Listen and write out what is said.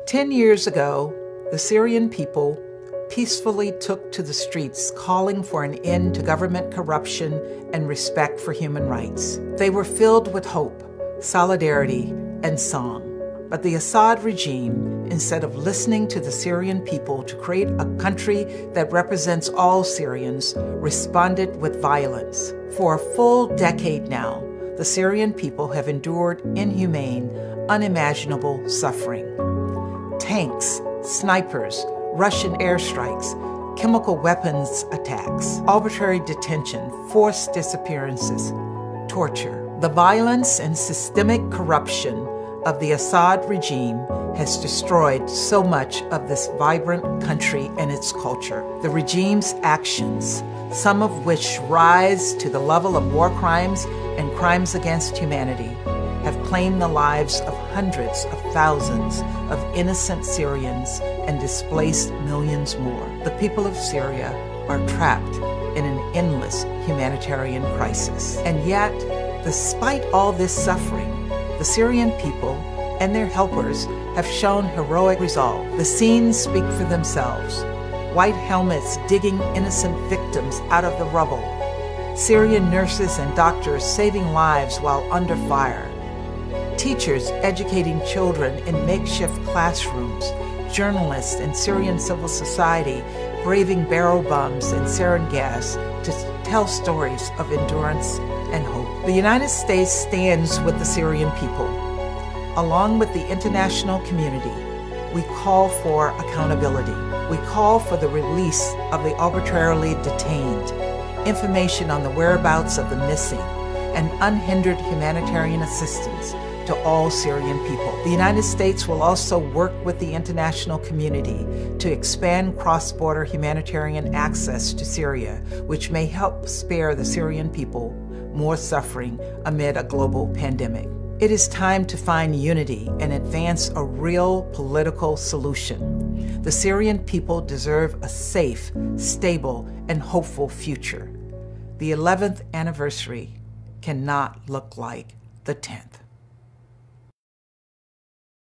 10 years ago, the Syrian people peacefully took to the streets calling for an end to government corruption and respect for human rights. They were filled with hope, solidarity, and song. But the Assad regime, instead of listening to the Syrian people to create a country that represents all Syrians, responded with violence. For a full decade now, the Syrian people have endured inhumane, unimaginable suffering. Tanks, snipers, Russian airstrikes, chemical weapons attacks, arbitrary detention, forced disappearances, torture. The violence and systemic corruption of the Assad regime has destroyed so much of this vibrant country and its culture. The regime's actions, some of which rise to the level of war crimes and crimes against humanity, have claimed the lives of hundreds of thousands of innocent Syrians and displaced millions more. The people of Syria are trapped in an endless humanitarian crisis. And yet, despite all this suffering, the Syrian people and their helpers have shown heroic resolve. The scenes speak for themselves. White helmets digging innocent victims out of the rubble. Syrian nurses and doctors saving lives while under fire. Teachers educating children in makeshift classrooms. Journalists and Syrian civil society braving barrel bombs and sarin gas to tell stories of endurance and hope. The United States stands with the Syrian people. Along with the international community, we call for accountability. We call for the release of the arbitrarily detained, information on the whereabouts of the missing, and unhindered humanitarian assistance to all Syrian people. The United States will also work with the international community to expand cross-border humanitarian access to Syria, which may help spare the Syrian people more suffering amid a global pandemic. It is time to find unity and advance a real political solution. The Syrian people deserve a safe, stable, and hopeful future. The 11th anniversary cannot look like the 10th.